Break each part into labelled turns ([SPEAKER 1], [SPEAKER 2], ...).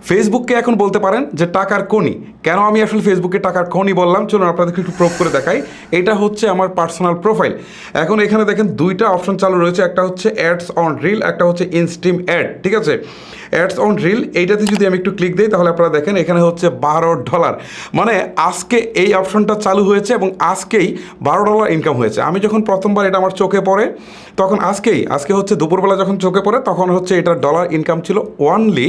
[SPEAKER 1] ফেসবুককে এখন বলতে পারেন যে টাকার খনি। কেন আমি আসলে ফেসবুকে টাকার খনি বললাম, চলুন আপনাদেরকে একটু প্রুভ করে দেখাই। এটা হচ্ছে আমার পার্সোনাল প্রোফাইল। এখন এখানে দেখেন দুইটা অপশন চালু রয়েছে, একটা হচ্ছে অ্যাডস অন রিল, একটা হচ্ছে ইনস্ট্রিম অ্যাড। ঠিক আছে, অ্যাডস অন রিল এইটাতে যদি আমি একটু ক্লিক দিই তাহলে আপনারা দেখেন এখানে হচ্ছে $12, মানে আজকে এই অপশনটা চালু হয়েছে এবং আজকেই $12 ইনকাম হয়েছে। আমি যখন প্রথমবার এটা আমার চোখে পড়ে তখন আজকে হচ্ছে দুপুরবেলা যখন চোখে পড়ে তখন হচ্ছে এটার ডলার ইনকাম ছিল অনলি,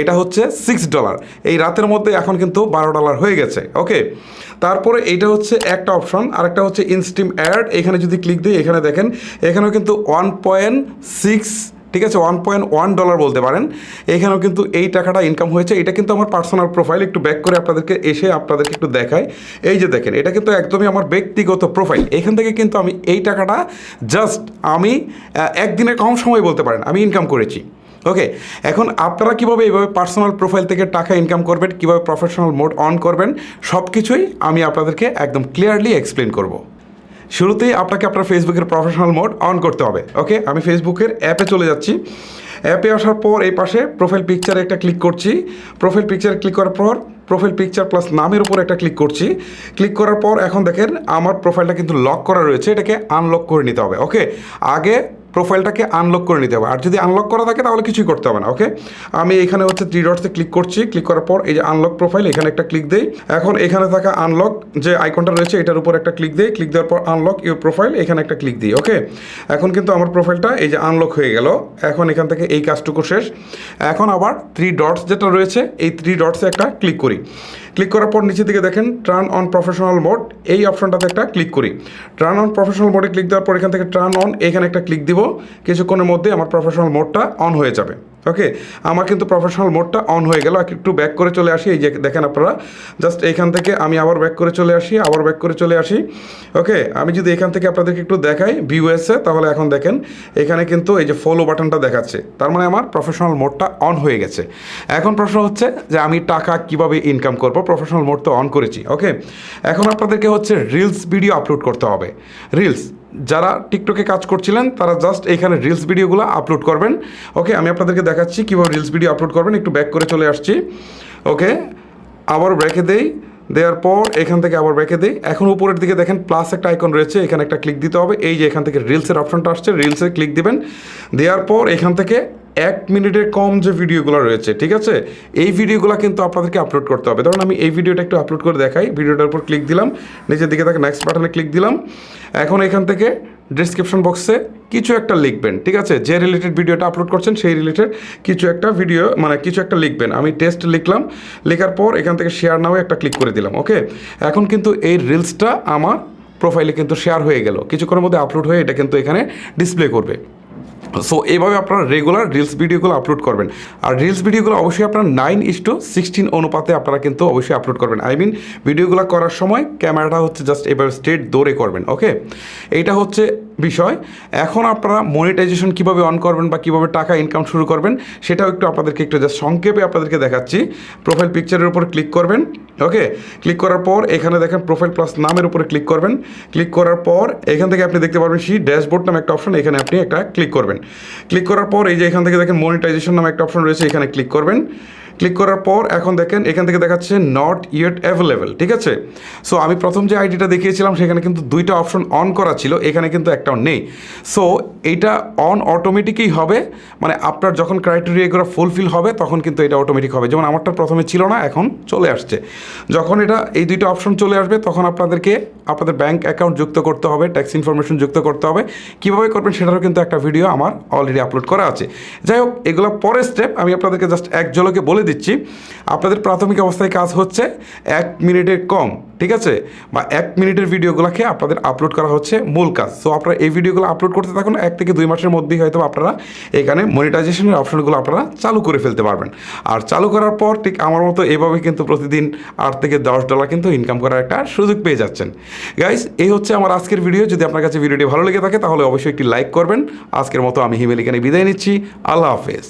[SPEAKER 1] এটা হচ্ছে $6। এই রাতের মধ্যে এখন কিন্তু $12 হয়ে গেছে। ওকে, তারপরে এইটা হচ্ছে একটা অপশন, আরেকটা হচ্ছে ইনস্ট্রিম অ্যাড। এখানে যদি ক্লিক দিই এখানে দেখেন এখানেও কিন্তু 1.6, ঠিক আছে, $1.1 বলতে পারেন, এখানেও কিন্তু এই টাকাটা ইনকাম হয়েছে। এটা কিন্তু আমার পার্সোনাল প্রোফাইল। একটু ব্যাক করে আপনাদেরকে একটু দেখাই। এই যে দেখেন এটা কিন্তু একদমই আমার ব্যক্তিগত প্রোফাইল। এখান থেকে কিন্তু আমি এই টাকাটা জাস্ট আমি একদিনের কম সময় বলতে পারেন আমি ইনকাম করেছি। ওকে, এখন আপনারা কীভাবে এইভাবে পার্সোনাল প্রোফাইল থেকে টাকা ইনকাম করবেন, কীভাবে প্রফেশনাল মোড অন করবেন, সব কিছুই আমি আপনাদেরকে একদম ক্লিয়ারলি এক্সপ্লেন করব। শুরুতেই আপনাকে আপনার ফেসবুকের প্রফেশনাল মোড অন করতে হবে। ওকে, আমি ফেসবুকের অ্যাপে চলে যাচ্ছি। অ্যাপে আসার পর এই পাশে প্রোফাইল পিকচারে একটা ক্লিক করছি। প্রোফাইল পিকচারে ক্লিক করার পর প্রোফাইল পিকচার প্লাস নামের উপর একটা ক্লিক করছি। ক্লিক করার পর এখন দেখেন আমার প্রোফাইলটা কিন্তু লক করা রয়েছে, এটাকে আনলক করে নিতে হবে। ওকে, আগে প্রোফাইলটাকে আনলক করে নিতে হবে, আর যদি আনলক করা থাকে তাহলে কিছুই করতে হবে না। ওকে, আমি এখানে হচ্ছে 3 ডটসে ক্লিক করছি। ক্লিক করার পর এই যে আনলক প্রোফাইল, এখানে একটা ক্লিক দেই। এখন এখানে থাকা আনলক যে আইকনটা রয়েছে এটার উপর একটা ক্লিক দেই। ক্লিক দেওয়ার পর আনলক ইউর প্রোফাইল, এখানে একটা ক্লিক দিই। ওকে, এখন কিন্তু আমার প্রোফাইলটা এই যে আনলক হয়ে গেল। এখন এখান থেকে এই কাজটুকু শেষ। এখন আবার 3 ডটস যেটা রয়েছে এই 3 ডটসে একটা ক্লিক করি। ক্লিক করার পর নিচের দিকে দেখেন টার্ন অন প্রফেশনাল মোড, এই অপশনটাতে একটা ক্লিক করি। টার্ন অন প্রফেশনাল মোডে ক্লিক দেওয়ার পর এখান থেকে টার্ন অন, এখানে একটা ক্লিক দিব। কিছুক্ষণের মধ্যে আমার প্রফেশনাল মোডটা অন হয়ে যাবে। ওকে, আমার কিন্তু প্রফেশনাল মোডটা অন হয়ে গেল। একটু ব্যাক করে চলে আসি। এই যে দেখেন আপনারা জাস্ট এইখান থেকে আমি আবার ব্যাক করে চলে আসি। ওকে, আমি যদি এখান থেকে আপনাদেরকে একটু দেখাই ভিউএসে, তাহলে এখন দেখেন এখানে কিন্তু এই যে ফলো বাটনটা দেখাচ্ছে, তার মানে আমার প্রফেশনাল মোডটা অন হয়ে গেছে। এখন প্রশ্ন হচ্ছে যে আমি টাকা কিভাবে ইনকাম করব, প্রফেশনাল মোড তো অন করেছি। ওকে, এখন আপনাদেরকে হচ্ছে রিলস ভিডিও আপলোড করতে হবে। রিলস যারা টিকটকে কাজ করছিলেন তারা জাস্ট এখানে রিলস ভিডিওগুলো আপলোড করবেন। ওকে, আমি আপনাদেরকে দেখাচ্ছি কীভাবে রিলস ভিডিও আপলোড করবেন। একটু ব্যাক করে চলে আসছি। ওকে, আবার ব্যাকে দেই, দেওয়ার পর এখান থেকে আবার ব্যাকে দিই। এখন উপরের দিকে দেখেন প্লাস একটা আইকন রয়েছে, এখানে একটা ক্লিক দিতে হবে। এই যে এখান থেকে রিলসের অপশনটা আসছে, রিলসে ক্লিক দিবেন। দেওয়ার পর এখান থেকে 1 মিনিটের কম যে ভিডিওগুলো রয়েছে, ঠিক আছে, এই ভিডিওগুলো কিন্তু আপনাদেরকে আপলোড করতে হবে। ধরুন আমি এই ভিডিওটা একটু আপলোড করে দেখাই। ভিডিওটার উপর ক্লিক দিলাম, নিচের দিকে থাকে নেক্সট বাটনে ক্লিক দিলাম। এখন এখান থেকে ডেসক্রিপশন বক্সে কিছু একটা লিখবেন, ঠিক আছে, যে রিলেটেড ভিডিওটা আপলোড করছেন সেই রিলেটেড কিছু একটা ভিডিও মানে কিছু একটা লিখবেন। আমি টেস্ট লিখলাম, লেখার পর এখান থেকে শেয়ার নাও একটা ক্লিক করে দিলাম। ওকে, এখন কিন্তু এই রিলসটা আমার প্রোফাইলে কিন্তু শেয়ার হয়ে গেল, কিছুক্ষণের মধ্যে আপলোড হয়ে এটা কিন্তু এখানে ডিসপ্লে করবে। সো এইভাবে আপনারা রেগুলার রিলস ভিডিওগুলো আপলোড করবেন। আর রিলস ভিডিওগুলো অবশ্যই আপনারা 9:16 অনুপাতে আপনারা কিন্তু অবশ্যই আপলোড করবেন। ভিডিওগুলো করার সময় ক্যামেরাটা হচ্ছে জাস্ট এভাবে স্ট্রেট দৌড়ে করবেন। ওকে, এইটা হচ্ছে বিষয়। এখন আপনারা মনিটাইজেশন কীভাবে অন করবেন বা কীভাবে টাকা ইনকাম শুরু করবেন সেটাও আপনাদেরকে একটু জাস্ট সংক্ষেপে আপনাদেরকে দেখাচ্ছি। প্রোফাইল পিকচারের উপর ক্লিক করবেন। ওকে, ক্লিক করার পর এখানে দেখেন প্রোফাইল প্লাস নামের উপরে ক্লিক করবেন। ক্লিক করার পর এখান থেকে আপনি দেখতে পারবেন সেই ড্যাশবোর্ড নামে একটা অপশন, এখানে আপনি একটা ক্লিক করবেন। ক্লিক করার পর এই যে এখান থেকে দেখেন মনিটাইজেশন নামে একটা অপশন রয়েছে, এখানে ক্লিক করবেন। ক্লিক করার পর এখন দেখেন এখান থেকে দেখাচ্ছে নট ইয়েট অ্যাভেলেবেল, ঠিক আছে। সো আমি প্রথম যে আইডিটা দেখিয়েছিলাম সেখানে কিন্তু 2টা অপশন অন করা ছিল, এখানে কিন্তু একটাও নেই। সো এইটা অন অটোমেটিকই হবে, মানে আপনার যখন ক্রাইটেরিয়াগুলো ফুলফিল হবে তখন কিন্তু এটা অটোমেটিক হবে। যেমন আমারটা প্রথমে ছিল না, এখন চলে আসছে। যখন এই 2টা অপশন চলে আসবে তখন আপনাদেরকে আপনাদের ব্যাঙ্ক অ্যাকাউন্ট যুক্ত করতে হবে, ট্যাক্স ইনফরমেশন যুক্ত করতে হবে। কীভাবে করবেন সেটারও কিন্তু একটা ভিডিও আমার অলরেডি আপলোড করা আছে। যাই হোক, এগুলো পরের স্টেপ, আমি আপনাদেরকে জাস্ট এক ঝলকে বলে দিচ্ছি। আপনাদের প্রাথমিক অবস্থায় কাজ হচ্ছে 1 মিনিটের কম, ঠিক আছে, বা 1 মিনিটের ভিডিওগুলোকে আপনাদের আপলোড করা হচ্ছে মূল কাজ। সো আপনারা এই ভিডিওগুলো আপলোড করতে থাকুন, 1 থেকে 2 মাসের মধ্যেই হয়তো আপনারা এখানে মনিটাইজেশনের অপশনগুলো আপনারা চালু করে ফেলতে পারবেন। আর চালু করার পর ঠিক আমার মতো এভাবে কিন্তু প্রতিদিন $8 থেকে $10 কিন্তু ইনকাম করার একটা সুযোগ পেয়ে যাচ্ছেন। গাইস, এই হচ্ছে আমার আজকের ভিডিও। যদি আপনার কাছে ভিডিওটি ভালো লেগে থাকে তাহলে অবশ্যই একটি লাইক করবেন। আজকের মতো আমি হিমেল এখানে বিদায় নিচ্ছি। আল্লাহ হাফেজ।